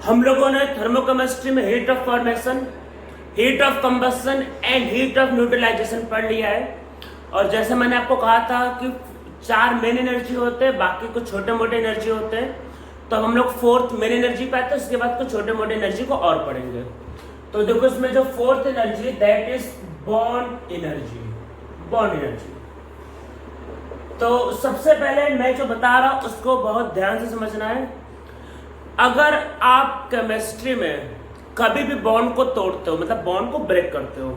हम लोगों ने थर्मोकेमिस्ट्री में heat of formation, heat of combustion and heat of neutralization पढ़ लिया है। और जैसे मैंने आपको कहा था कि 4 मेन एनर्जी होते हैं, बाकी कुछ छोटे मोटे एनर्जी होते हैं। तो हम लोग 4th मेन एनर्जी पे आते हैं, उसके बाद कुछ छोटे मोटे एनर्जी को और पढ़ेंगे। तो देखो इसमें जो 4th energy that is bond energy, bond energy. तो सबसे पहले मैं जो बता रहा हूं उसको बहुत ध्यान से समझना है। अगर आप केमिस्ट्री में कभी भी बॉन्ड को तोड़ते हो, मतलब बॉन्ड को ब्रेक करते हो,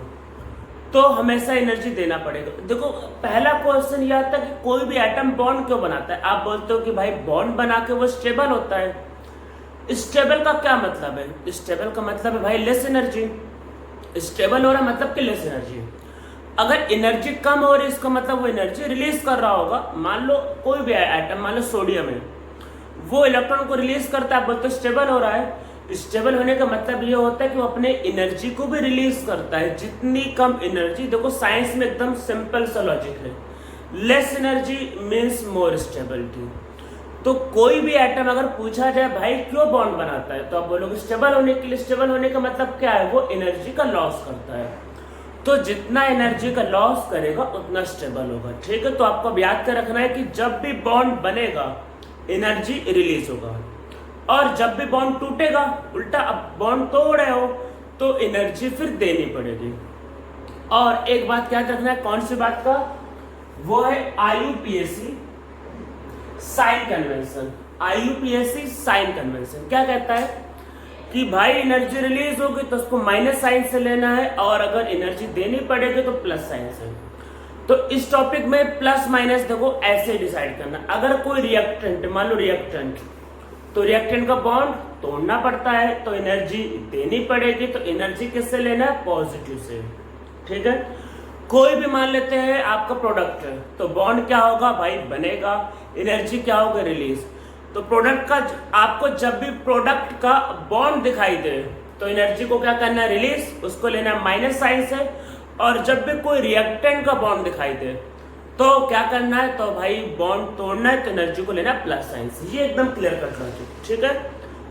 तो हमेशा एनर्जी देना पड़ेगा। देखो पहला क्वेश्चन यह आता है कि कोई भी एटम बॉन्ड क्यों बनाता है। आप बोलते हो कि भाई बॉन्ड बना के वो स्टेबल होता है। स्टेबल का क्या मतलब है? स्टेबल का मतलब है भाई लेस एनर्जी। स्टेबल हो रहा मतलब कि लेस एनर्जी। अगर एनर्जी कम हो रही है इसका मतलब वो एनर्जी रिलीज कर रहा होगा। मान लो कोई भी एटम, मान लो सोडियम है, वो इलेक्ट्रॉन को रिलीज करता है, बोलते स्टेबल हो रहा है। स्टेबल होने का मतलब ये होता है कि वो अपने एनर्जी को भी रिलीज करता है। जितनी कम एनर्जी, देखो साइंस में एकदम सिंपल सा लॉजिक है, less energy means more stability. तो कोई भी एटम अगर पूछा जाए भाई क्यों बॉन्ड बनाता है, तो आप बोलोगे स्टेबल होने के लिए। स्टेबल होने का मतलब क्या है? वो एनर्जी का लॉस करता है। तो जितना एनर्जी का लॉस करेगा उतना स्टेबल होगा। ठीक है, तो आपको याद कर रखना है कि जब भी बॉन्ड बनेगा एनर्जी रिलीज होगा, और जब भी बॉन्ड टूटेगा उल्टा, अब बॉन्ड तोड़ रहे हो तो एनर्जी फिर देनी पड़ेगी। और एक बात याद रखना है, कौन सी बात का? वो है IUPAC sign convention. IUPAC sign convention क्या कहता है कि भाई एनर्जी रिलीज होगी तो उसको माइनस साइन से लेना है, और अगर एनर्जी देनी पड़ेगी तो प्लस साइन से। तो इस टॉपिक में प्लस माइनस देखो ऐसे डिसाइड करना। अगर कोई रिएक्टेंट, मान लो रिएक्टेंट, तो रिएक्टेंट का बॉन्ड तोड़ना पड़ता है तो एनर्जी देनी पड़ेगी। तो एनर्जी किससे लेना है? पॉजिटिव से। ठीक है, कोई भी मान लेते हैं आपका प्रोडक्ट है, तो बॉन्ड क्या होगा भाई? बनेगा, एनर्जी क्या होगा? रिलीज। तो प्रोडक्ट का, आपको जब भी प्रोडक्ट का बॉन्ड दिखाई दे तो एनर्जी को क्या करना है? रिलीज, उसको लेना है माइनस साइन से। और जब भी कोई रिएक्टेंट का बॉन्ड दिखाई दे तो क्या करना है? तो भाई बॉन्ड तोड़ना है तो एनर्जी को लेना है प्लस साइन से। ये एकदम क्लियर कट रहा है। ठीक है,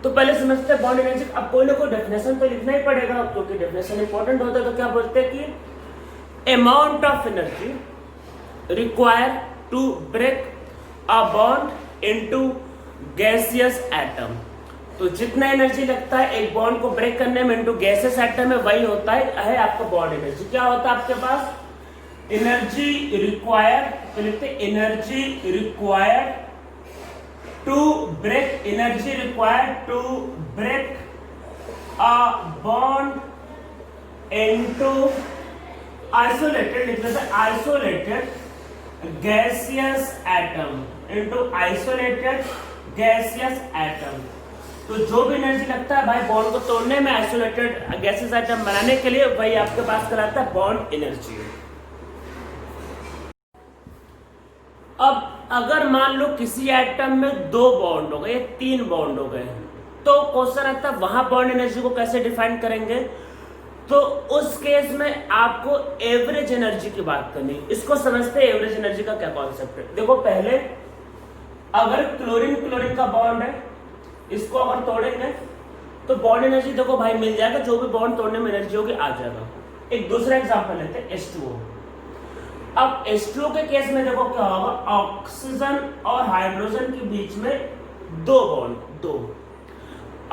तो पहले समझते हैं बॉन्ड एनर्जी। अब कोई ना कोई डेफिनेशन तो लिखना ही पड़ेगा, क्योंकि डेफिनेशन इंपॉर्टेंट होता है। तो क्या बोलते हैं कि amount of energy require to break a bond into gaseous atom. तो जितना एनर्जी लगता है एक बॉन्ड को ब्रेक करने में इनटू गैसियस एटम में, वही होता है आपका बॉन्ड एनर्जी। क्या होता है आपके पास? एनर्जी रिक्वायर्ड, तो लिखते energy required to break, energy required to break a bond into isolated, लिख लेते isolated gaseous atom, into isolated gaseous atom. तो जो भी एनर्जी लगता है भाई बॉन्ड को तोड़ने में, आइसोलेटेड गैसियस एटम बनाने के लिए, वही आपके पास कहलाता है बॉन्ड एनर्जी। अब अगर मान लो किसी एटम में 2 बॉन्ड हो गए, 3 बॉन्ड हो गए, तो क्वेश्चन आता है वहां बॉन्ड एनर्जी को कैसे डिफाइन करेंगे। तो उस केस में आपको एवरेज एनर्जी की बात करनी। इसको समझते हैं एवरेज एनर्जी का क्या कॉन्सेप्ट है। देखो पहले अगर क्लोरीन क्लोरीन का बॉन्ड है, इसको अगर तोड़ेंगे तो बॉन्ड एनर्जी देखो भाई मिल जाएगा, जो भी बॉन्ड तोड़ने में एनर्जी होगी आ जाएगा। एक दूसरा एग्जांपल लेते हैं H2O। अब H2O के केस में देखो क्या होगा, ऑक्सीजन और हाइड्रोजन के बीच में 2 बॉन्ड, 2।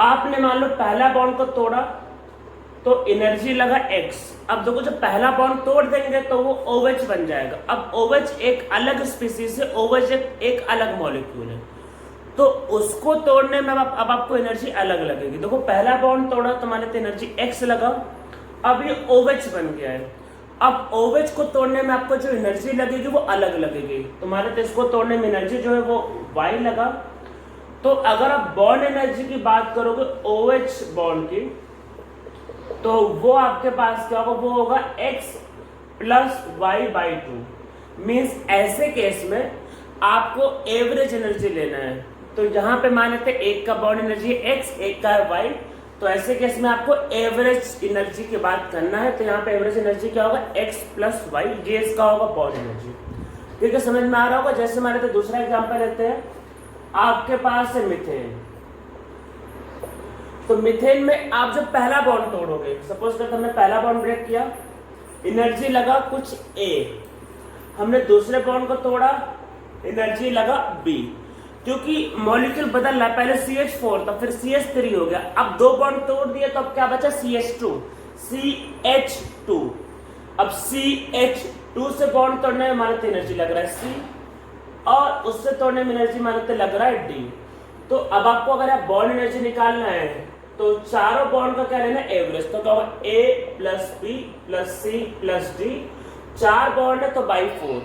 आपने मान लो पहला बॉन्ड को तोड़ा तो एनर्जी लगा X। अब देखो जब पहला बॉन्ड तोड़ देंगे तो वो OH बन जाएगा। अब OH एक अलग स्पीसीज है, OH एक अलग मॉलिक्यूल है, तो उसको तोड़ने में अब आपको एनर्जी अलग लगेगी। देखो पहला बॉन्ड तोड़ा तो मान लेते एनर्जी X लगा, अब ये OH बन गया है। अब OH को तोड़ने में आपको जो एनर्जी लगेगी वो अलग लगेगी, तो मान लेते इसको तोड़ने में एनर्जी जो है वो Y लगा। तो अगर आप बॉन्ड एनर्जी की बात करोगे OH बॉन्ड की, तो वो आपके पास क्या होगा? वो होगा X प्लस Y/2। मीन्स ऐसे केस में आपको एवरेज एनर्जी लेना है। तो यहाँ पे मान लेते एक का बॉन्ड एनर्जी X, एक का Y, तो ऐसे केस में आपको एवरेज एनर्जी की बात करना है। तो यहाँ पे एवरेज एनर्जी क्या होगा? X प्लस Y, ये इसका होगा बॉन्ड एनर्जी। ठीक है, समझ में आ रहा होगा। जैसे मान लेते दूसरा एग्जाम्पल लेते हैं, आपके पास है मीथेन। तो मीथेन में आप जब पहला बॉन्ड तोड़ोगे, सपोज करते हमने पहला बॉन्ड ब्रेक किया, एनर्जी लगा कुछ A, हमने दूसरे बॉन्ड को तोड़ा, एनर्जी लगा B, क्योंकि मॉलिक्यूल बदल रहा है, पहले CH4 था फिर CH3 हो गया, अब 2 बॉन्ड तोड़ दिए तो अब क्या बचा CH2। अब CH2 से बॉन्ड तोड़ने में मानते एनर्जी लग रहा है C, और उससे तोड़ने में एनर्जी मानते लग रहा है D। तो अब आपको अगर आप बॉन्ड एनर्जी निकालना है तो चारों बॉन्ड का क्या लेना है, एवरेज। तो क्या होगा A plus B plus C plus D, 4 bond है तो बाई 4।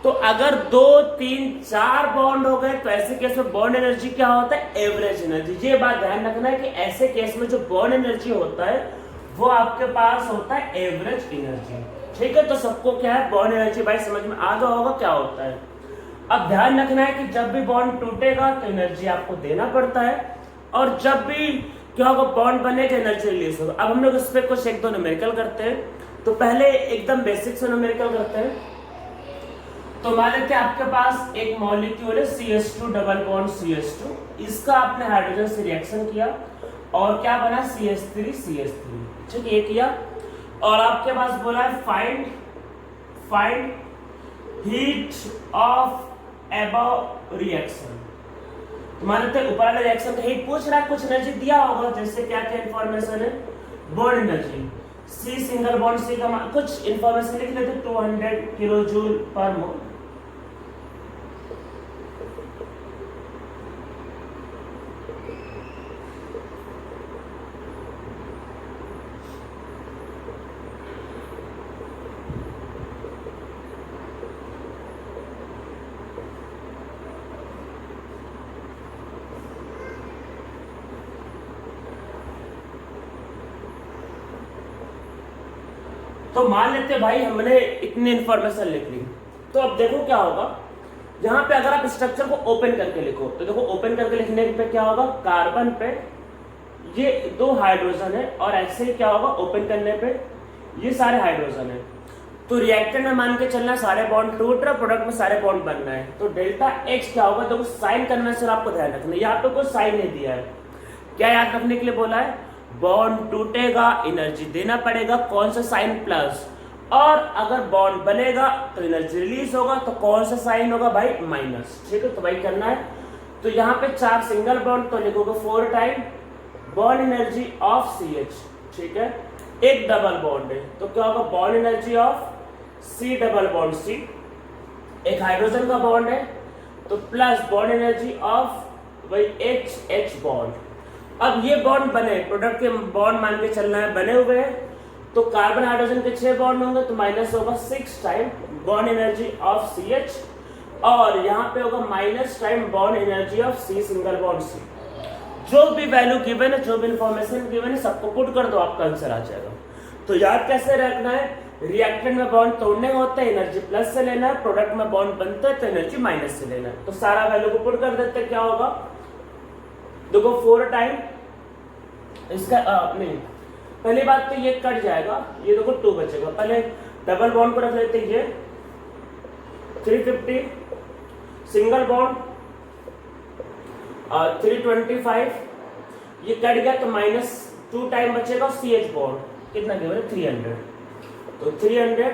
तो अगर 2 3 4 बॉन्ड हो गए तो ऐसे केस में बॉन्ड एनर्जी क्या होता है, एवरेज एनर्जी। ये बात ध्यान रखना है कि ऐसे केस में जो बॉन्ड एनर्जी होता है वो आपके पास होता है एवरेज एनर्जी। ठीक है, तो सबको क्या है बॉन्ड एनर्जी भाई समझ में आ गया होगा क्या होता है। अब ध्यान रखना है कि जब भी बॉन्ड टूटेगा तो एनर्जी आपको देना पड़ता है, और जब भी क्या होगा बॉन्ड बनेगा एनर्जी रिलीज होगा। अब हम लोग इस पे कुछ 1-2 न्यूमेरिकल करते हैं। तो पहले एकदम बेसिक से न्यूमेरिकल करते हैं। तो मान लेते हैं आपके पास एक मॉलिक्यूल है CH2 डबल बॉन्ड CH2, इसका आपने हाइड्रोजन से रिएक्शन किया और क्या बना CH3। ठीक है, ये किया, और आपके पास बोला है find heat of above reaction. तो मान लेते हैं ऊपर वाले रिएक्शन का हीट पूछ रहा है, कुछ एनर्जी दिया होगा, जैसे क्या क्या इंफॉर्मेशन है, bond energy C single bond C का कुछ इंफॉर्मेशन लिख लेते, 200 किलो जूल पर मोल। तो मान लेते भाई हमने इतनी इंफॉर्मेशन लिख ली। तो अब देखो क्या होगा, यहाँ पे अगर आप स्ट्रक्चर को ओपन करके लिखो तो देखो ओपन करके लिखने पे क्या होगा, कार्बन पे ये 2 हाइड्रोजन है, और ऐसे ही क्या होगा ओपन करने पे ये सारे हाइड्रोजन है। तो रिएक्टेंट में मान के चलना सारे बॉन्ड टूट रहे, प्रोडक्ट में सारे बॉन्ड बनना है। तो डेल्टा H क्या होगा, देखो साइन कन्वेंशन आपको ध्यान रखना है, यहाँ पे कोई साइन नहीं दिया है। क्या याद रखने के लिए बोला है, बॉन्ड टूटेगा एनर्जी देना पड़ेगा, कौन सा साइन प्लस, और अगर बॉन्ड बनेगा तो एनर्जी रिलीज होगा, तो कौन सा साइन होगा भाई माइनस। ठीक है, तो भाई करना है। तो यहाँ पे 4 सिंगल बॉन्ड तो लिखोगे 4 time bound energy of CH। ठीक है, एक डबल बॉन्ड है तो क्या होगा bond energy of C double bond C, एक हाइड्रोजन का बॉन्ड है तो प्लस बॉन्ड एनर्जी ऑफ भाई H बॉन्ड। अब ये बॉन्ड बने, प्रोडक्ट के बॉन्ड मान के चलना है, बने हुए हैं, तो कार्बन हाइड्रोजन के 6 बॉन्ड होंगे तो माइनस होगा 6 time bound energy of CH, और यहाँ पे होगा minus time bound energy of C single bond C। जो भी वैल्यू गिवन है, जो भी इंफॉर्मेशन गिवन है, सबको पुट कर दो, आपका आंसर आ जाएगा। तो याद कैसे रखना है, रिएक्टेंट में बॉन्ड तोड़ने का होता है एनर्जी प्लस से लेना है, प्रोडक्ट में बॉन्ड बनता है तो एनर्जी माइनस से लेना है। तो सारा वैल्यू को पुट कर देते हैं, क्या होगा देखो 4 टाइम इसका नहीं, पहली बात तो ये कट जाएगा, ये देखो 2 बचेगा। पहले डबल बॉन्ड को रख लेते हैं, ये 350 सिंगल बॉन्ड 325, ये कट गया तो माइनस 2 टाइम बचेगा CH बॉन्ड, कितना गिवन है 300, तो 300,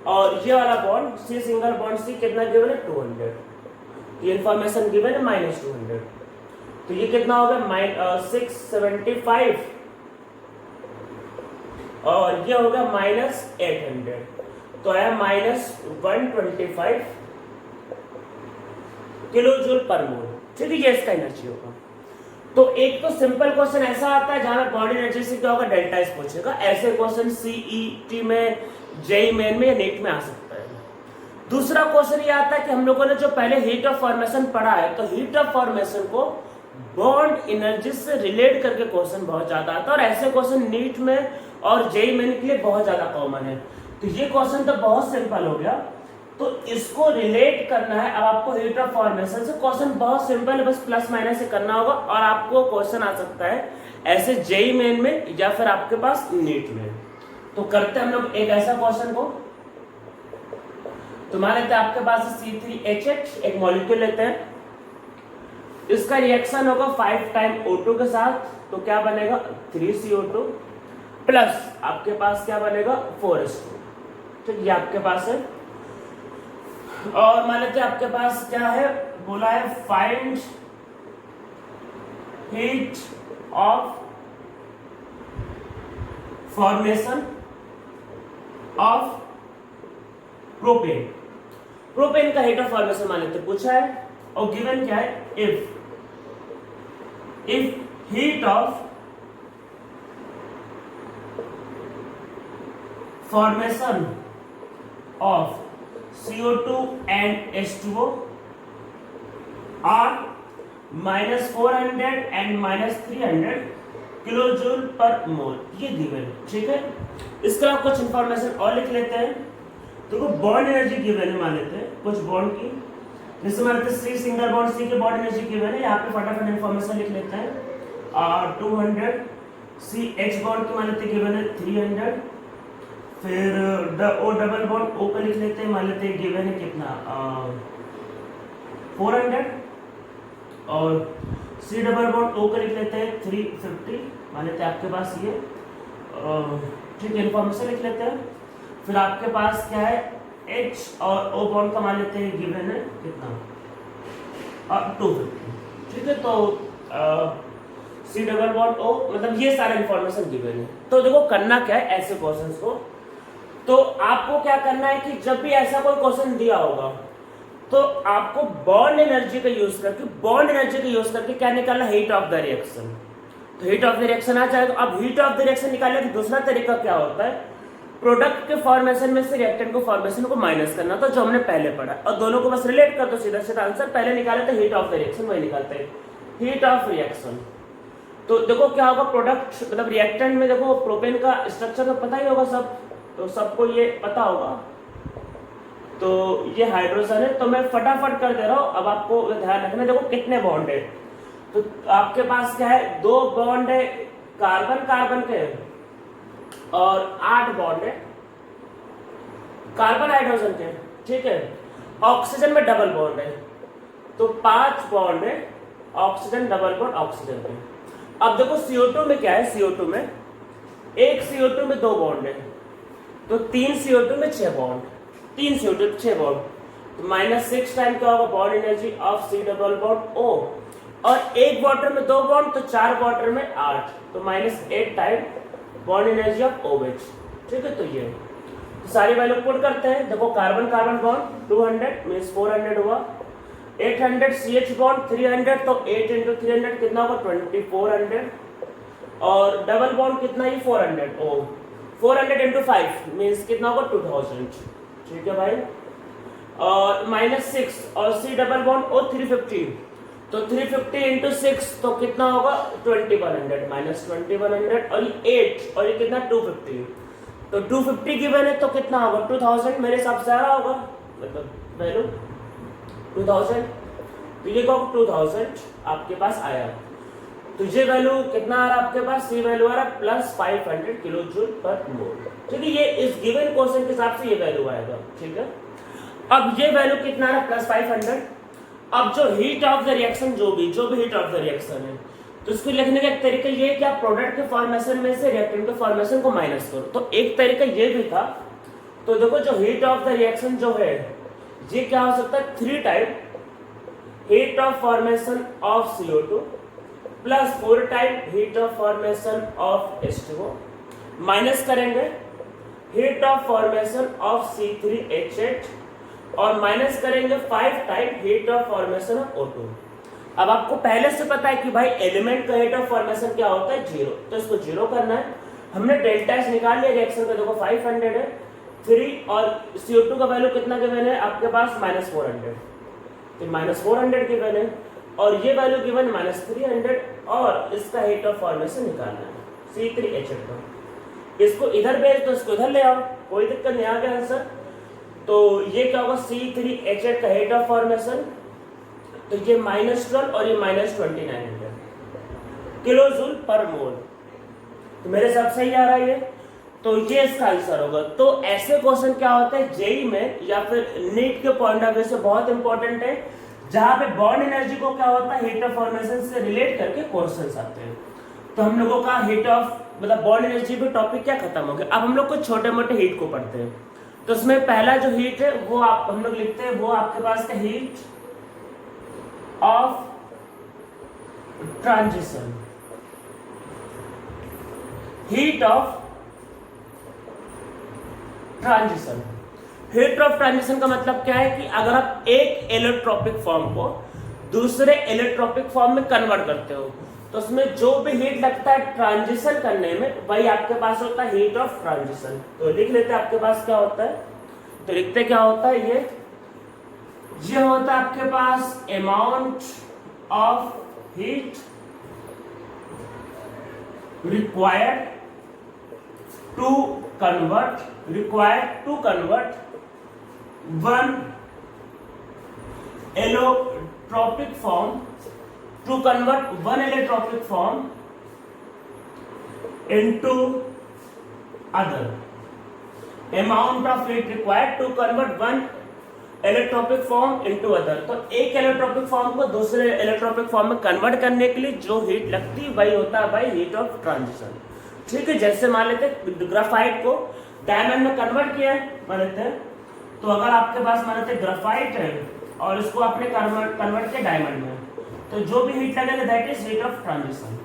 और ये वाला bond C single bond C कितना गिवन है 200, ये इंफॉर्मेशन गिवन है माइनस 200, तो ये कितना हो गया 675, और ये हो गया माइनस 800, तो आया माइनस 125 किलो जूल पर मोल। ठीक है, ये इसका एनर्जी होगा। तो एक तो सिंपल क्वेश्चन ऐसा आता है जहां बॉडी एनर्जी से क्या होगा डेल्टा एस पूछेगा, ऐसे क्वेश्चन CET में, जेई मेन में या नीट में आ सकता है। दूसरा क्वेश्चन ये आता है कि हम लोगों ने जो पहले हीट ऑफ फॉर्मेशन पढ़ा है, तो हीट ऑफ फॉर्मेशन को बॉन्ड एनर्जी से रिलेट करके क्वेश्चन बहुत ज्यादा आता है, और ऐसे क्वेश्चन नीट में और जेई मेन के लिए बहुत ज्यादा कॉमन है। तो ये क्वेश्चन तो बहुत सिंपल हो गया, तो इसको रिलेट करना है। अब आपको हीट ऑफ फॉर्मेशन से क्वेश्चन बहुत सिंपल है, बस प्लस माइनस से करना होगा, और आपको क्वेश्चन आ सकता है ऐसे जेई मेन में या फिर आपके पास नीट में। तो करते हैं हम लोग एक ऐसा क्वेश्चन को, तो मान लेते हैं आपके पास C3H8 एक मॉलिक्यूल लेते हैं, इसका रिएक्शन होगा 5 टाइम O2 के साथ, तो क्या बनेगा 3CO2 प्लस आपके पास क्या बनेगा 4H2। ठीक, ये आपके पास है। और मान लेते आपके पास क्या है, बोला है find heat of formation of propane. Propane का हीट ऑफ फॉर्मेशन मान लेते पूछा है, और गिवन क्या है, if heat of formation of CO2 and H2O are -400 and -300 kilojoule पर मोल, ये गिवन। ठीक है, इसके अलावा कुछ इंफॉर्मेशन और लिख लेते हैं। तो बॉन्ड एनर्जी गिवन है, मान लेते हैं कुछ बॉन्ड की, जैसे मान लेते हैं C सिंगल बॉन्ड C की बॉन्ड एनर्जी गिवन है, यहाँ पे फटाफट इंफॉर्मेशन लिख लेते हैं। 200 C H बॉन्ड की मान लेते हैं गिवन है 300, फिर O डबल बॉन्ड O का लिख लेते हैं, मान लेते हैं गिवन है कितना 400, और C डबल बॉन्ड O का लिख लेते हैं 350, मान लेते हैं आपके पास ये। ठीक है, इन्फॉर्मेशन लिख लेते हैं। फिर आपके पास क्या है, H और O बॉन्ड का मान लेते हैं गिवन है कितना 250। ठीक है, तो C डबल बॉन्ड O, मतलब ये सारा इन्फॉर्मेशन गिवन है। तो देखो करना क्या है ऐसे क्वेश्चंस को, तो आपको क्या करना है कि जब भी ऐसा कोई क्वेश्चन दिया होगा तो आपको बॉन्ड एनर्जी का यूज करके क्या निकालना, हीट ऑफ द रिएक्शन। तो हीट ऑफ द रिएक्शन आ जाएगा। अब हीट ऑफ द रिएक्शन निकालने का दूसरा तरीका क्या होता है, प्रोडक्ट के फॉर्मेशन में से रिएक्टेंट को फॉर्मेशन को माइनस करना, तो जो हमने पहले पढ़ा, और दोनों को बस रिलेट कर दो, सीधा सीधा आंसर पहले निकाले तो हीट ऑफ द रिएक्शन, वही निकालते हैं हीट ऑफ रिएक्शन। तो देखो क्या होगा, प्रोडक्ट मतलब रिएक्टेंट में देखो प्रोपेन का स्ट्रक्चर तो पता ही होगा सब, तो सबको ये पता होगा। तो ये हाइड्रोजन है, तो मैं फटाफट कर दे रहा हूं। अब आपको ध्यान रखना, देखो कितने बॉन्ड है, तो आपके पास क्या है 2 बॉन्ड है कार्बन कार्बन के, और 8 बॉन्ड है कार्बन हाइड्रोजन के। ठीक है, ऑक्सीजन में डबल बॉन्ड है, तो 5 बॉन्ड है ऑक्सीजन डबल बॉन्ड ऑक्सीजन के। अब देखो CO2 में क्या है, CO2 में एक CO2 में 2 बॉन्ड है, तो 3 CO2 में 6 बॉन्ड, 3 CO2 6 बॉन्ड, तो -6 टाइम क्या होगा bond energy of C double bond O, और एक वाटर में 2 बॉन्ड, तो 4 वाटर में 8, तो -8 time bound energy of OH। ठीक है, तो ये तो सारी वैल्यू पुट करते हैं। देखो कार्बन कार्बन बॉन्ड 200 मींस 400 हुआ, 800 CH बॉन्ड 300, तो 8 × 300 कितना होगा 2400, और डबल बॉन्ड कितना ही 400 ओ 400 × 5 मींस कितना होगा 2000। ठीक है भाई, और -6 और C डबल बॉन्ड O 350, तो 350 × 6 तो कितना होगा 2100 -2100, और ये 8 और ये कितना 250, तो 250 गिवन है, तो कितना होगा 2000 मेरे हिसाब से आ रहा होगा, मतलब वैल्यू 2000, तो ये 2000 आपके पास आया। तो ये वैल्यू कितना आ रहा है आपके पास, C वैल्यू आ रहा है +500 किलोजूल पर मोल। ठीक है, ये इस गिवन क्वेश्चन के हिसाब से ये वैल्यू आएगा। ठीक है, अब ये वैल्यू कितना आ रहा है +500। अब जो हीट ऑफ द रिएक्शन जो भी हीट ऑफ द रिएक्शन है, तो इसको लिखने का एक तरीका ये कि आप प्रोडक्ट के फॉर्मेशन में से रिएक्टेंट के फॉर्मेशन को माइनस करो, तो एक तरीका ये भी था। तो देखो जो हीट ऑफ द रिएक्शन जो है ये क्या हो सकता है, 3 time heat of formation of CO2 plus 4 time heat of formation of H2O, minus करेंगे heat of formation of C3H8, और माइनस करेंगे 5 time heat of formation of O2। अब आपको पहले से पता है कि भाई एलिमेंट का हीट ऑफ फॉर्मेशन क्या होता है 0, तो इसको 0 करना है। हमने डेल्टा एच निकाल लिया रिएक्शन का, देखो 500 है 3, और CO2 का वैल्यू कितना गिवन है आपके पास -400, तो -400 गिवन है, और ये वैल्यू गिवन -300, और इसका हीट ऑफ फॉर्मेशन निकालना है C3H8 का। इसको इधर भेज दो, इसको इधर ले आओ, कोई दिक्कत नहीं, आ गया आंसर। तो ये क्या होगा C3H8 का हीट ऑफ फॉर्मेशन, तो ये -12 और ये -2900 किलोजूल पर मोल, तो मेरे हिसाब से ही आ रहा है ये, तो ये इसका आंसर होगा। तो ऐसे क्वेश्चन क्या होते हैं जेई में या फिर नीट के पॉइंट ऑफ व्यू से बहुत इंपॉर्टेंट है, जहां पे बॉन्ड एनर्जी को क्या होता है हीट ऑफ फॉर्मेशन से रिलेट करके क्वेश्चंस आते हैं। तो हम लोगों का हीट ऑफ मतलब बॉन्ड एनर्जी पे टॉपिक क्या खत्म हो गया। अब हम लोग कुछ छोटे मोटे हीट को पढ़ते हैं। तो उसमें पहला जो हीट है वो हम लोग लिखते हैं, वो आपके पास का heat of transition. Heat of transition, heat of transition का मतलब क्या है कि अगर आप एक इलेक्ट्रोपिक फॉर्म को दूसरे इलेक्ट्रोपिक फॉर्म में कन्वर्ट करते हो तो उसमें जो भी हीट लगता है ट्रांजिशन करने में, वही आपके पास होता है हीट ऑफ ट्रांजिशन। तो लिख लेते हैं आपके पास क्या होता है। तो लिखते क्या होता है, ये होता है आपके पास amount of heat required to convert one allotropic form into other, amount of heat required to convert one electropic form into other। तो एक इलेक्ट्रोपिक फॉर्म को दूसरे इलेक्ट्रोपिक फॉर्म में कन्वर्ट करने के लिए जो हीट लगती है वही होता है भाई हीट ऑफ ट्रांजिशन। ठीक है, जैसे मान लेते ग्राफाइट को डायमंड में कन्वर्ट किया है मान लेते हैं। तो अगर आपके पास मान लेते ग्राफाइट है और इसको आपने कन्वर्ट किया डायमंड में, तो जो भी हीट लगेगा that is heat of transition.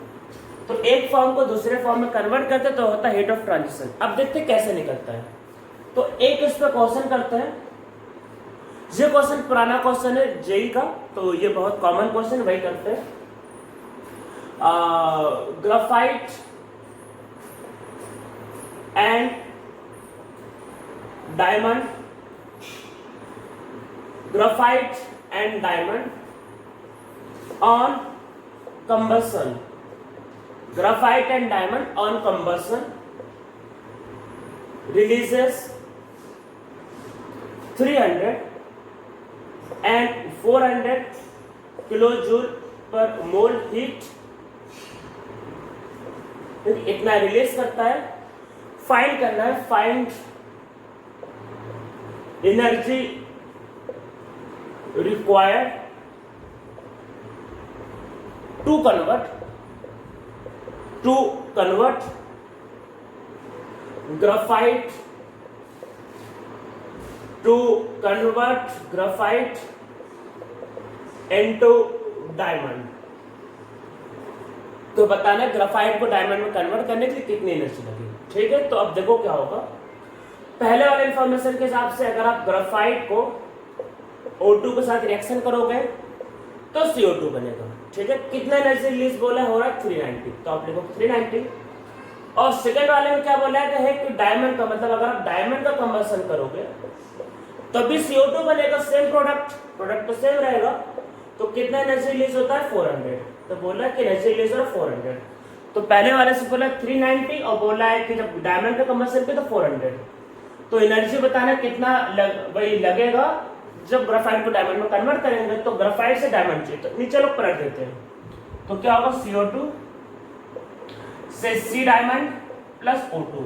तो एक फॉर्म को दूसरे फॉर्म में कन्वर्ट करते तो होता है हीट ऑफ ट्रांजिशन। अब देखते हैं कैसे निकलता है। तो एक इस पर क्वेश्चन करते हैं। ये क्वेश्चन पुराना क्वेश्चन है जेई का, तो ये बहुत कॉमन क्वेश्चन वही करते हैं। Graphite and diamond, graphite and diamond on combustion, graphite and diamond on combustion releases 300 and 400 kilojoule per mole heat, इतना रिलीज करता है। फाइंड करना है, find energy required to convert graphite into diamond। तो बताना ग्राफाइट को डायमंड में convert करने के लिए कितनी एनर्जी लगेगी। ठीक है, तो अब देखो क्या होगा। पहले वाले इंफॉर्मेशन के हिसाब से अगर आप ग्राफाइट को O2 के साथ रिएक्शन करोगे तो CO2 बनेगा। ठीक है, कितना एनर्जी रिलीज बोला हो रहा है 390, तो आप लिखो 390। और सेकंड वाले में क्या बोला है कि डायमंड का मतलब अगर आप डायमंड का कंबशन करोगे तभी CO2 बनेगा, सेम प्रोडक्ट तो सेम रहेगा। तो कितना एनर्जी रिलीज होता है 400, तो बोला कि एनर्जी रिलीज हो रहा है 400। तो पहले वाले से बोला 390 और बोला है कि जब डायमंड का कंबशन पे तो 400। तो एनर्जी बताना कितना वही लगेगा जब ग्राफाइट को डायमंड में कन्वर्ट करेंगे। तो ग्राफाइट से डायमंड चाहिए, तो नीचे लोग पलट देते हैं। तो क्या होगा CO2 से C डायमंड प्लस O2,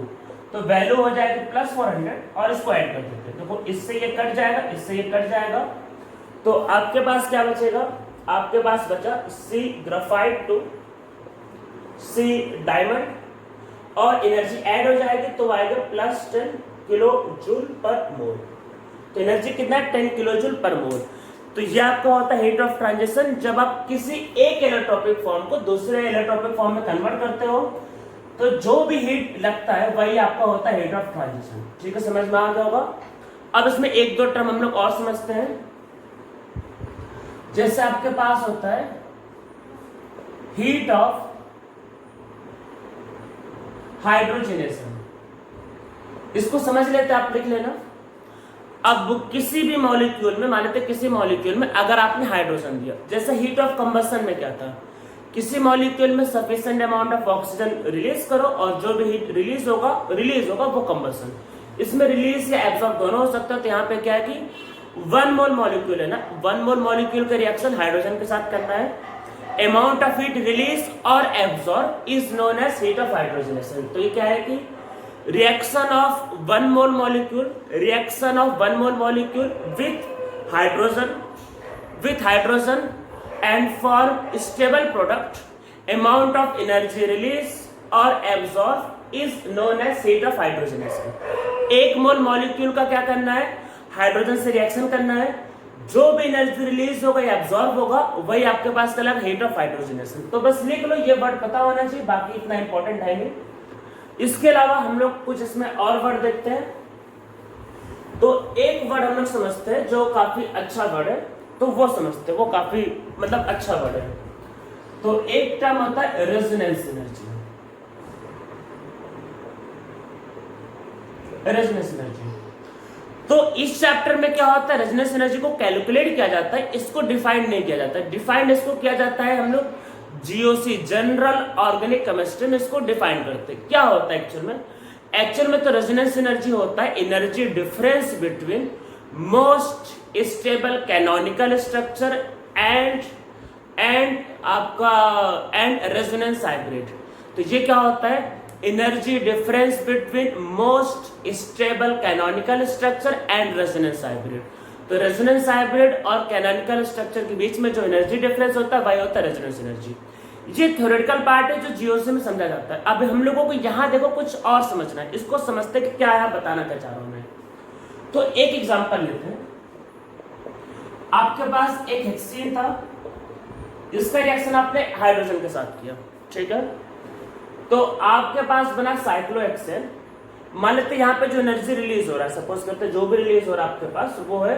तो वैल्यू हो जाएगी प्लस 400 और इसको ऐड कर देते हैं। देखो इससे ये कट जाएगा, इससे ये कट जाएगा, तो आपके पास क्या बचेगा, आपके पास बचा C graphite to C diamond और एनर्जी ऐड हो जाएगी तो आएगा प्लस 10 किलो जूल पर मोल। तो एनर्जी कितना है 10 किलो जूल पर मोल। तो यह आपका होता है हीट ऑफ ट्रांजिशन। जब आप किसी एक इलेक्ट्रोपिक फॉर्म को दूसरे इलेक्ट्रोपिक फॉर्म में कन्वर्ट करते हो तो जो भी हीट लगता है वही आपका होता है हीट ऑफ ट्रांजिशन। ठीक है, समझ में आ गया होगा। अब इसमें एक दो टर्म हम लोग और समझते हैं। जैसे आपके पास होता है हीट ऑफ हाइड्रोजनेशन, इसको समझ लेते हैं, आप लिख लेना। अब किसी भी मॉलिक्यूल में मान लेते किसी मॉलिक्यूल में अगर आपने हाइड्रोजन दिया, जैसे हीट ऑफ कंबशन में क्या था, किसी मॉलिक्यूल में sufficient amount of oxygen release करो और जो भी हीट रिलीज होगा वो कंबशन। इसमें रिलीज या एब्जॉर्ब दोनों हो सकता है। तो यहाँ पे क्या है कि 1 मोल मॉलिक्यूल है ना, 1 मोल मॉलिक्यूल का रिएक्शन हाइड्रोजन के साथ करना है। अमाउंट ऑफ हीट रिलीज और absorb is known as heat of hydrogenation. तो ये क्या है कि reaction of 1 mole molecule with hydrogen with hydrogen and form stable product. Amount of energy release or absorb is known as heat of hydrogenation. एक मोल molecule का क्या करना है, हाइड्रोजन से रिएक्शन करना है, जो भी एनर्जी रिलीज होगा या एब्जॉर्ब होगा वही आपके पास कहलाएगा हीट ऑफ हाइड्रोजनेशन। तो बस लिख लो, ये वर्ड पता होना चाहिए, बाकी इतना इंपॉर्टेंट है नहीं। इसके अलावा हम लोग कुछ इसमें और वर्ड देखते हैं। तो एक वर्ड हम लोग समझते हैं जो काफी अच्छा वर्ड है, तो वो समझते हैं, वो काफी मतलब अच्छा वर्ड है। तो एक टर्म होता है रेजोनेंस एनर्जी। रेजोनेंस एनर्जी, तो इस चैप्टर में क्या होता है, रेजोनेंस एनर्जी को कैलकुलेट किया जाता है, इसको डिफाइन नहीं किया जाता है। डिफाइन इसको किया जाता है हम लोग जीओसी, जनरल ऑर्गेनिक केमिस्ट्री में इसको डिफाइन करते हैं। क्या होता है एक्चुअल में तो रेजोनेंस एनर्जी होता है energy difference between most stable canonical structure and आपका रेजोनेंस हाइब्रिड। तो ये क्या होता है, energy difference between most stable canonical structure and resonance hybrid. तो रेजोनेंस हाइब्रिड और कैनोनिकल स्ट्रक्चर के बीच में जो एनर्जी डिफरेंस होता है वही होता है रेजोनेंस एनर्जी। ये थ्योरेटिकल पार्ट है जो जीओसी में समझा जाता है। अब हम लोगों को यहाँ देखो कुछ और समझना है, इसको समझते कि क्या है, बताना क्या चाह रहा हूं मैं। तो एक एग्जांपल लेते हैं। आपके पास एक हेक्सेन था, इसका रिएक्शन आपने हाइड्रोजन के साथ किया, ठीक है। तो आपके पास बना साइक्लोहेक्सेन। मान लेते यहाँ पे जो एनर्जी रिलीज हो रहा है, सपोज करते हैं जो भी रिलीज हो रहा है आपके पास वो है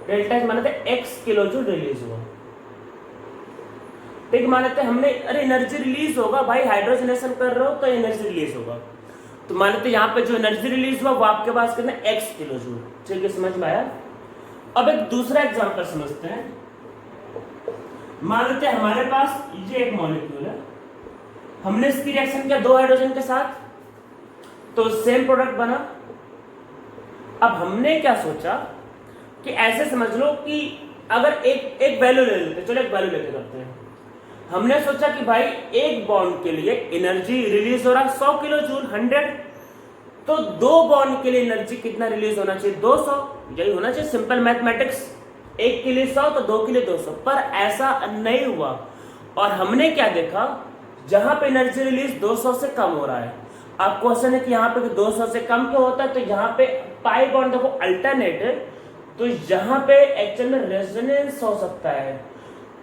डेल्टा, मान लेते हैं x किलो जूल रिलीज हुआ, ठीक। मान लेते हैं हमने, अरे एनर्जी रिलीज होगा भाई, हाइड्रोजनेशन कर रहे हो तो एनर्जी रिलीज होगा। तो मान लेते हैं यहाँ पे जो एनर्जी रिलीज हुआ वो आपके पास कितना x किलो जूल, ठीक है, समझ में आया। अब एक दूसरा एग्जांपल समझते हैं। मान लेते हैं हमारे पास ये एक मॉलिक्यूल है, हमने इसकी रिएक्शन किया दो हाइड्रोजन के साथ, तो सेम प्रोडक्ट बना। अब हमने क्या सोचा कि ऐसे समझ लो कि अगर एक वैल्यू ले लेते, चलो एक वैल्यू लेके करते हैं। हमने सोचा कि भाई एक बॉन्ड के लिए एनर्जी रिलीज हो रहा है 100 किलो जूल, 100, तो दो बॉन्ड के लिए एनर्जी कितना रिलीज होना चाहिए, 200, यही होना चाहिए, सिंपल मैथमेटिक्स। एक के लिए 100 तो दो के लिए 200, पर ऐसा नहीं हुआ। और हमने क्या देखा, जहां पे एनर्जी रिलीज 200 से कम हो रहा है। आप क्वेश्चन है कि यहाँ पे 200 से कम क्यों होता है, तो यहाँ पे पाई बॉन्ड देखो अल्टरनेट है, तो यहाँ पे एक्चुअल में रेजोनेंस हो सकता है।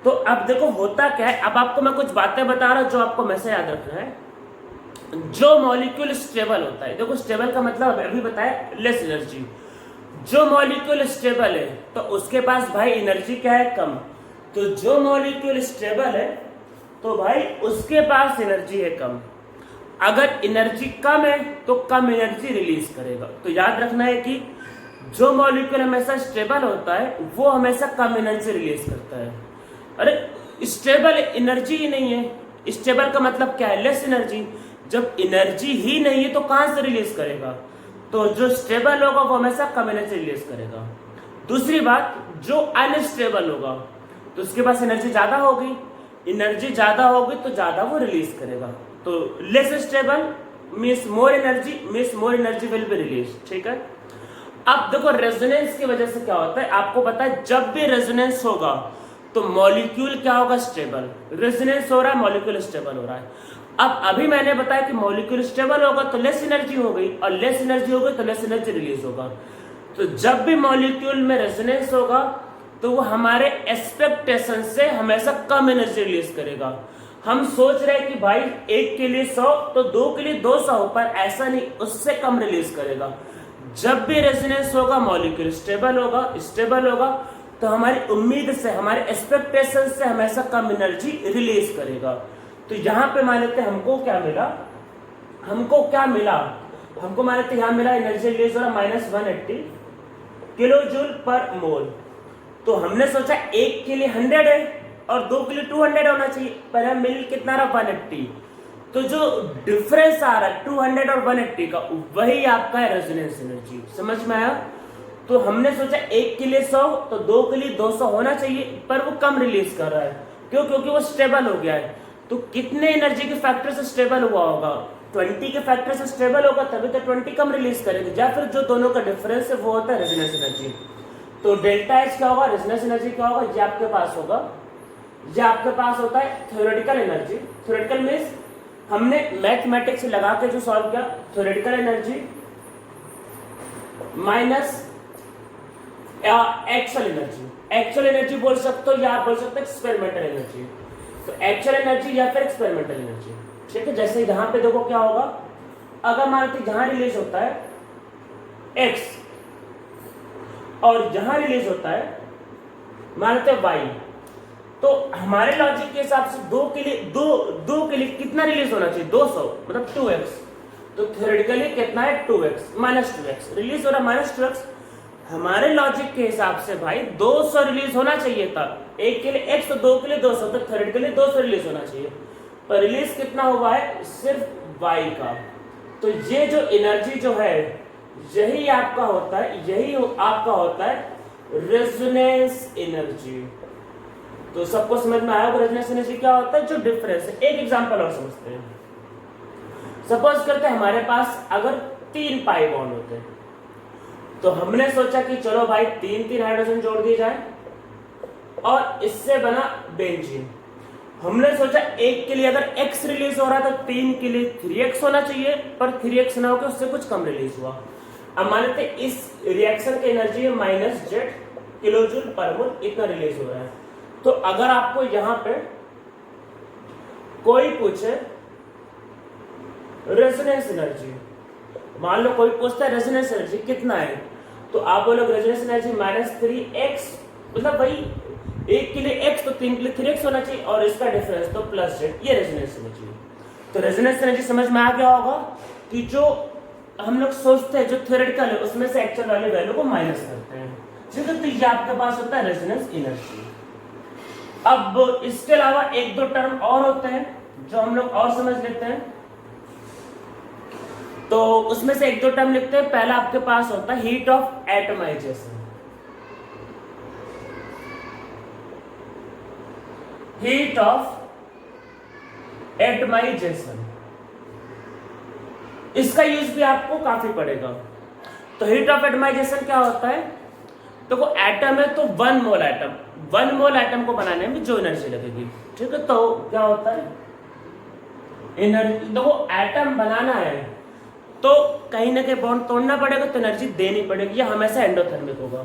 तो अब देखो होता क्या है, अब आपको मैं कुछ बातें बता रहा हूं जो आपको वैसे याद रखना है। जो मॉलिक्यूल स्टेबल होता है, देखो स्टेबल का मतलब अभी बताया लेस एनर्जी। जो मॉलिक्यूल स्टेबल है तो उसके पास भाई एनर्जी क्या है, कम। तो जो मॉलिक्यूल स्टेबल है तो भाई उसके पास एनर्जी है कम। अगर एनर्जी कम है तो कम एनर्जी रिलीज करेगा। तो याद रखना है कि जो मॉलिक्यूल हमेशा स्टेबल होता है वो हमेशा कम एनर्जी रिलीज करता है। अरे स्टेबल एनर्जी ही नहीं है, स्टेबल का मतलब क्या है, लेस एनर्जी। जब एनर्जी ही नहीं है तो कहां से रिलीज करेगा, तो जो स्टेबल होगा वो हमेशा कम एनर्जी रिलीज करेगा। दूसरी बात, जो अनस्टेबल होगा तो उसके पास एनर्जी ज्यादा होगी, एनर्जी ज्यादा होगी तो ज्यादा वो रिलीज करेगा। तो less stable means more energy will be release, ठीक है। अब देखो रेजोनेंस की वजह से क्या होता है, आपको पता है जब भी रेजोनेंस होगा तो मॉलिक्यूल क्या होगा, स्टेबल। रेजोनेंस हो रहा है, मॉलिक्यूल स्टेबल हो रहा है। अब अभी मैंने बताया कि मॉलिक्यूल स्टेबल होगा तो लेस एनर्जी हो गई, और लेस एनर्जी हो गई तो लेस एनर्जी रिलीज होगा। तो जब भी मॉलिक्यूल में रेजोनेंस होगा तो वो हमारे एक्सपेक्टेशन से हमेशा कम एनर्जी रिलीज करेगा। हम सोच रहे हैं कि भाई एक के लिए 100 तो दो के लिए 200 हो, पर ऐसा नहीं, उससे कम रिलीज करेगा। जब भी रेजोनेंस होगा मॉलिक्यूल स्टेबल होगा तो हमारी उम्मीद से, हमारे एक्सपेक्टेशन से हमेशा कम एनर्जी रिलीज करेगा। तो यहाँ पे मान लेते हमको क्या मिला, हमको मान लेते यहाँ मिला एनर्जी रिलीज हो रहा -180 किलो जूल पर मोल। तो हमने सोचा एक के लिए 100 है और दो के लिए 200 होना चाहिए, पर हम मिल कितना रहा 180। तो जो डिफरेंस आ रहा है 200 और 180 का, वही आपका है रेजोनेंस एनर्जी। समझ में आया। तो हमने सोचा एक के लिए 100 तो दो के लिए 200 होना चाहिए, पर वो कम रिलीज कर रहा है। क्यों? क्योंकि वो स्टेबल हो गया है। तो कितने एनर्जी के फैक्टर से स्टेबल हुआ होगा, 20 के फैक्टर से स्टेबल होगा, तभी तो 20 कम रिलीज करेगा। या फिर जो दोनों का डिफरेंस है वो होता है रेजोनेंस एनर्जी। तो डेल्टा एच क्या होगा, रेजोनेंस एनर्जी क्या होगा, ये आपके पास होगा, ये आपके पास होता है थ्योरेटिकल एनर्जी। थ्योरेटिकल मीन्स हमने मैथमेटिक्स लगा के जो सॉल्व किया, theoretical energy minus actual energy. Actual energy बोल सकते हो या आप बोल सकते हो एक्सपेरिमेंटल एनर्जी। तो एक्चुअल एनर्जी या फिर एक्सपेरिमेंटल एनर्जी, ठीक है। जैसे यहाँ पे देखो क्या होगा, अगर मान लीजिए जहां रिलीज होता है x और जहां रिलीज होता है मान लेते हैं y, तो हमारे लॉजिक के हिसाब से दो के लिए कितना रिलीज होना चाहिए, 200 मतलब 2x। तो थ्योरेटिकली कितना है, 2x माइनस 2x रिलीज हो रहा, माइनस 2x। हमारे लॉजिक के हिसाब से भाई 200 रिलीज होना चाहिए था, एक के लिए x तो दो के लिए 200, तो थ्योरेटिकली 200 रिलीज होना चाहिए, पर रिलीज कितना हुआ है, सिर्फ y का। तो ये जो एनर्जी जो है यही आपका होता है, यही आपका होता है रेजोनेंस एनर्जी। तो सबको समझ में आया रेजोनेंस एनर्जी क्या होता है, जो डिफरेंस है। एक एग्जांपल और समझते हैं। सपोज करते हैं हमारे पास अगर 3 पाई बॉन्ड होते हैं, तो हमने सोचा कि चलो भाई 3 हाइड्रोजन जोड़ दिए जाए और इससे बना बेंजीन। हमने सोचा एक के लिए अगर x रिलीज हो रहा है तो 3 के लिए 3x होना चाहिए, पर 3x ना होकर उससे कुछ कम रिलीज हुआ। अब मान लेते इस रिएक्शन की एनर्जी है -z किलोजूल पर मोल, इतना रिलीज हो रहा है। तो अगर आपको यहां पे कोई पूछे रेजोनेंस एनर्जी, मान लो कोई पूछता है रेजोनेंस एनर्जी कितना है, तो आप बोलोगे रेजोनेंस एनर्जी -3x, मतलब भाई एक के लिए x तो 3 के लिए 3x होना चाहिए और इसका डिफरेंस तो +z, ये रेजोनेंस एनर्जी। तो रेजोनेंस एनर्जी समझ में आ गया होगा कि जो हम लोग सोचते हैं जो थ्योरेटिकल है उसमें से एक्चुअल वाले वैल्यू को माइनस करते हैं, ठीक है। तो ये आपके पास होता है रेजोनेंस एनर्जी। अब इसके अलावा 1-2 टर्म और होते हैं जो हम लोग और समझ लेते हैं, तो उसमें से 1-2 टर्म लिखते हैं। पहला आपके पास होता है heat of atomization. Heat of atomization, इसका यूज भी आपको काफी पड़ेगा। तो हीट ऑफ एटमाइजेशन क्या होता है, तो वो एटम है तो 1 मोल एटम को बनाने में जो एनर्जी लगेगी, ठीक है। तो क्या होता है एनर्जी, देखो एटम बनाना है तो कहीं ना कहीं बॉन्ड तोड़ना पड़ेगा, तो एनर्जी देनी पड़ेगी, या हमेशा एंडोथर्मिक होगा।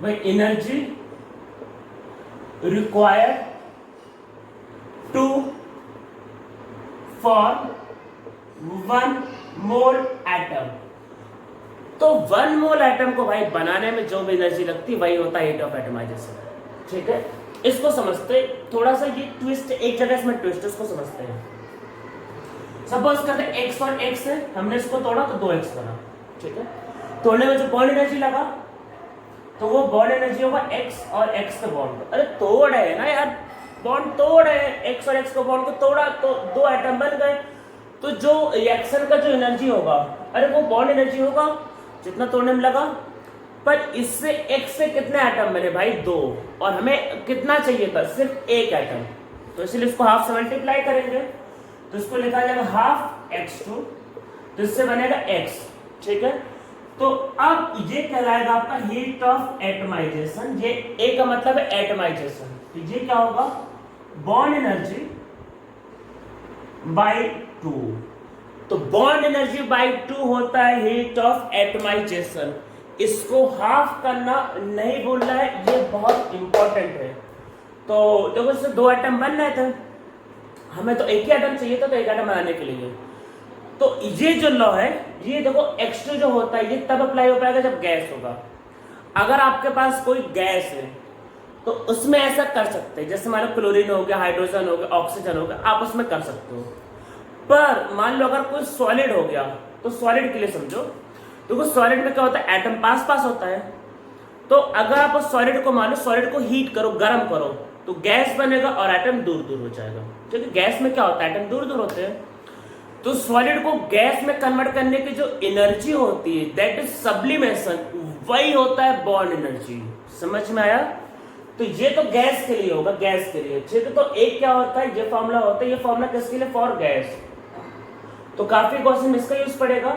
भाई energy required to for 1 mole atom. तो 1 मोल एटम को भाई बनाने में जो भी एनर्जी लगती है वही होता है हीट ऑफ एटमाइजेशन, ठीक है। इसको समझते थोड़ा सा, ये ट्विस्ट एक जगह इसमें ट्विस्ट, इसको समझते हैं। सपोज करते हैं x और x है, हमने इसको तोड़ा तो 2x बना, ठीक है। तोड़ने में जो बॉन्ड एनर्जी लगा तो वो बॉन्ड एनर्जी होगा x और x का बॉन्ड। अरे तोड़ है ना यार, बॉन्ड तोड़ है, x और x को बॉन्ड को तोड़ा तो 2 एटम बन गए। तो जो रिएक्शन का जो एनर्जी होगा, अरे वो बॉन्ड एनर्जी होगा जितना तोड़ने में लगा, पर इससे x से कितने एटम बने भाई 2, और हमें कितना चाहिए था, सिर्फ 1 एटम। तो इसलिए इसको हाफ से मल्टीप्लाई करेंगे, तो इसको लिखा जाएगा हाफ x2, तो इससे बनेगा x, ठीक है। तो अब ये कहलाएगा आपका हीट ऑफ एटमाइजेशन। ये ए का मतलब है एटमाइजेशन, तो ये क्या होगा, बॉन्ड एनर्जी बाय 2। तो बॉन्ड एनर्जी बाय 2 होता है हीट ऑफ एटमाइजेशन। इसको हाफ करना नहीं भूलना है, ये बहुत इंपॉर्टेंट है। तो देखो इससे 2 एटम बन रहे थे, हमें तो एक ही एटम चाहिए था, तो एक एटम बनाने के लिए। तो ये जो लॉ है, ये देखो x2 जो होता है ये तब अप्लाई हो पाएगा जब गैस होगा। अगर आपके पास कोई गैस है तो उसमें ऐसा कर सकते हैं, जैसे मान लो क्लोरीन हो गया, हाइड्रोजन हो गया, ऑक्सीजन हो गया, आप उसमें कर सकते हो। पर मान लो अगर कोई सॉलिड हो गया, तो सॉलिड के लिए समझो, तो सॉलिड में क्या होता है, एटम पास पास होता है। तो अगर आप उस सॉलिड को मान लो, सॉलिड को हीट करो, गर्म करो, तो गैस बनेगा और एटम दूर दूर हो जाएगा, क्योंकि गैस में क्या होता है, एटम दूर दूर होते हैं। तो सॉलिड को गैस में कन्वर्ट करने की जो एनर्जी होती है, दैट इज सब्लिमेशन, वही होता है बॉन्ड एनर्जी। समझ में आया? तो ये तो गैस के लिए होगा, गैस के लिए, ठीक है। तो एक क्या होता है, ये फॉर्मूला होता है, ये फॉर्मूला किसके लिए, फॉर गैस। तो काफी क्वेश्चन इसका यूज पड़ेगा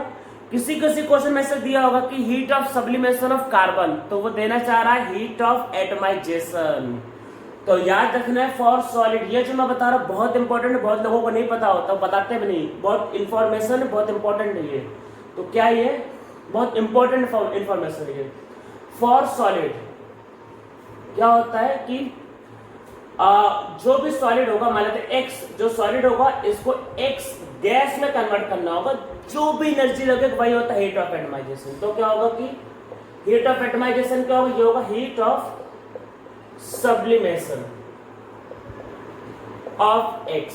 किसी किसी क्वेश्चन में से दिया होगा कि heat of sublimation of carbon, तो वो देना चाह रहा है हीट ऑफ एटमाइजेशन। तो याद रखना है फॉर सॉलिड, ये जो मैं बता रहा हूँ बहुत इंपॉर्टेंट है, बहुत लोगों को नहीं पता होता, बताते भी नहीं, बहुत इंफॉर्मेशन बहुत इंपॉर्टेंट है ये। तो क्या ये बहुत इंपॉर्टेंट इंफॉर्मेशन है ये। फॉर सॉलिड क्या होता है कि जो भी सॉलिड होगा, मान लेते हैं एक्स जो सॉलिड होगा, इसको एक्स गैस में कन्वर्ट करना होगा, जो भी एनर्जी लगे वही होता है हीट ऑफ एटमाइजेशन। तो क्या होगा कि हीट ऑफ एटमाइजेशन क्या होगा, ये होगा heat of sublimation of x.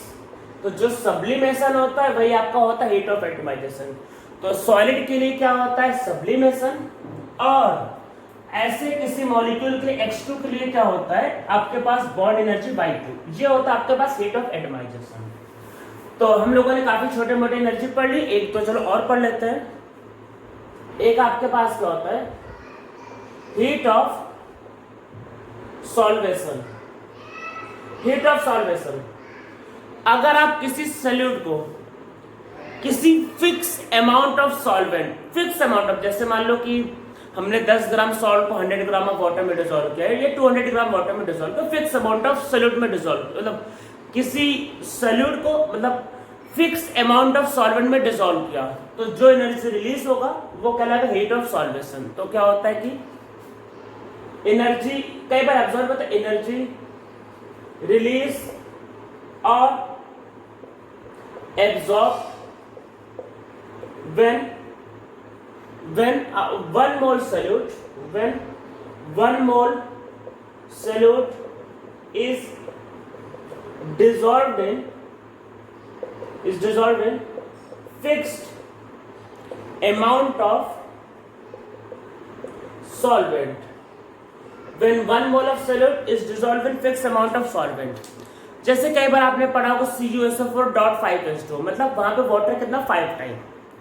तो जो सब्लिमेशन होता है वही आपका होता है हीट ऑफ एटमाइजेशन। तो सॉलिड के लिए क्या होता है सब्लिमेशन, और ऐसे किसी मॉलिक्यूल के लिए X2 के लिए क्या होता है आपके पास बॉन्ड एनर्जी Y2, ये होता है आपके पास हीट ऑफ एटमाइजेशन। तो हम लोगों ने काफी छोटे मोटे एनर्जी पढ़ ली, एक तो चलो और पढ़ लेते हैं। एक आपके पास क्या होता है heat of solvation. Heat of solvation, अगर आप किसी सॉल्यूट को किसी fix amount of solvent, fix amount of, जैसे मान लो कि हमने 10 ग्राम सॉल्ट को 100 ग्राम ऑफ वाटर में डिसॉल्व किया है, ये 200 ग्राम वाटर में डिसॉल्व किया, फिक्स अमाउंट ऑफ सॉल्यूट में डिसॉल्व, मतलब किसी सॉल्यूट को मतलब फिक्स अमाउंट ऑफ सॉल्वेंट में डिसॉल्व किया, तो जो एनर्जी रिलीज होगा वो कहलाएगा हीट ऑफ सॉल्वेशन। तो क्या होता है कि एनर्जी कई बार एब्जॉर्ब होता है, एनर्जी रिलीज और absorb when one mole solute is dissolved in fixed amount of solvent, when one mole of solute is dissolved in fixed amount of solvent। जैसे कई बार आपने पढ़ा होगा CuSO4.5H2, मतलब वहां पे वाटर कितना 5 टाइम।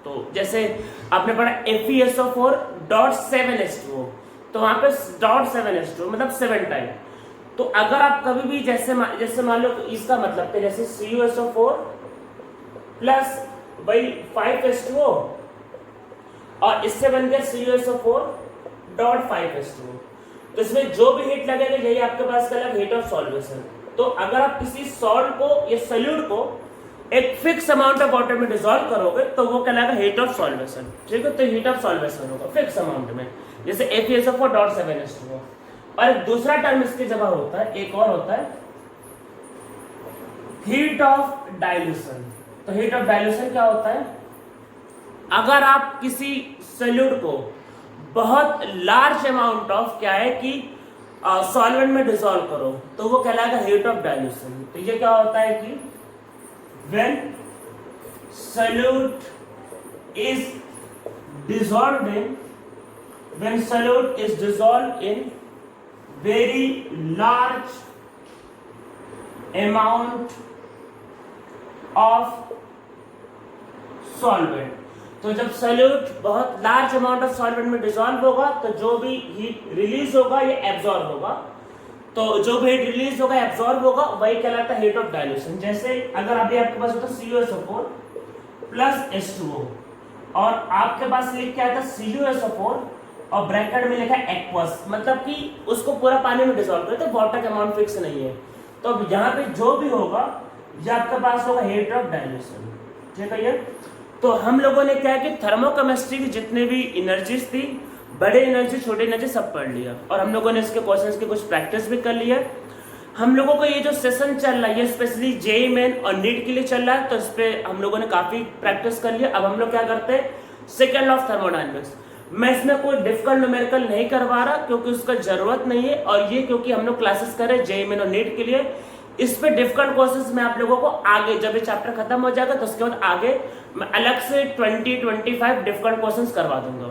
तो जैसे आपने पढ़ा FeSO4.7H2, तो वहां पे .7H2 मतलब 7 टाइम। तो अगर आप कभी भी जैसे मान लो इसका मतलब कि जैसे CuSO4 प्लस वही 5H2O और इससे बन गया CuSO4.5H2O, तो इसमें जो भी हीट लगेगा यही आपके पास का हीट ऑफ सॉल्वेशन। तो अगर आप किसी सॉल्ट को या सॉल्यूट को एक फिक्स अमाउंट ऑफ वाटर में डिसॉल्व करोगे तो वो कहलाएगा हीट ऑफ सॉल्वेशन, ठीक है। तो हीट ऑफ सॉल्वेशन होगा फिक्स अमाउंट में, जैसे FeSO4.7H2O। और एक दूसरा टर्म इसकी जगह होता है, एक और होता है हीट ऑफ डाइल्यूशन। तो हीट ऑफ डाइल्यूशन क्या होता है, अगर आप किसी सॉल्यूट को बहुत लार्ज अमाउंट ऑफ क्या है कि सॉल्वेंट में डिसॉल्व करो तो वो कहलाएगा हीट ऑफ डाइल्यूशन। तो ये क्या होता है कि when solute is dissolved in very large amount of solvent, तो जब सॉल्यूट बहुत लार्ज अमाउंट ऑफ सॉल्वेंट में डिसॉल्व होगा तो जो भी हीट रिलीज होगा ये एब्जॉर्ब होगा, तो जो भी हीट रिलीज होगा एब्जॉर्ब होगा वही कहलाता है हीट ऑफ डाइल्यूशन। जैसे अगर अभी आपके पास होता CuSO4 प्लस H2O और आपके पास लिख के आता CuSO4 और ब्रैकेट में लिखा एक्वस, मतलब कि उसको पूरा पानी में डिसॉल्व करते, वाटर का अमाउंट फिक्स नहीं है। तो अब यहाँ पे जो भी होगा ये आपके पास होगा हीट ऑफ डाइल्यूशन, ठीक है। ये तो हम लोगों ने क्या है कि थर्मोकेमिस्ट्री की जितने भी एनर्जीज थी, बड़े एनर्जी छोटे एनर्जी सब पढ़ लिया, और हम लोगों ने इसके क्वेश्चंस की कुछ प्रैक्टिस भी कर लिया। हम लोगों को ये जो सेशन चल रहा है ये स्पेशली जेईई मेन और नीट के लिए चल रहा है, तो इस पर हम लोगों ने काफ़ी प्रैक्टिस कर लिया। अब हम लोग क्या करते हैं सेकेंड लॉ ऑफ थर्मोडायनेमिक्स। मैं इसमें कोई डिफिकल्ट न्यूमेरिकल नहीं करवा रहा क्योंकि उसका जरूरत नहीं है, और ये क्योंकि हम लोग क्लासेस कर रहे हैं जेईई मेन और नीट के लिए। इस पे डिफिकल्ट क्वेश्चंस मैं आप लोगों को आगे जब ये चैप्टर खत्म हो जाएगा तो उसके बाद आगे मैं अलग से 20-25 डिफिकल्ट क्वेश्चंस करवा दूंगा।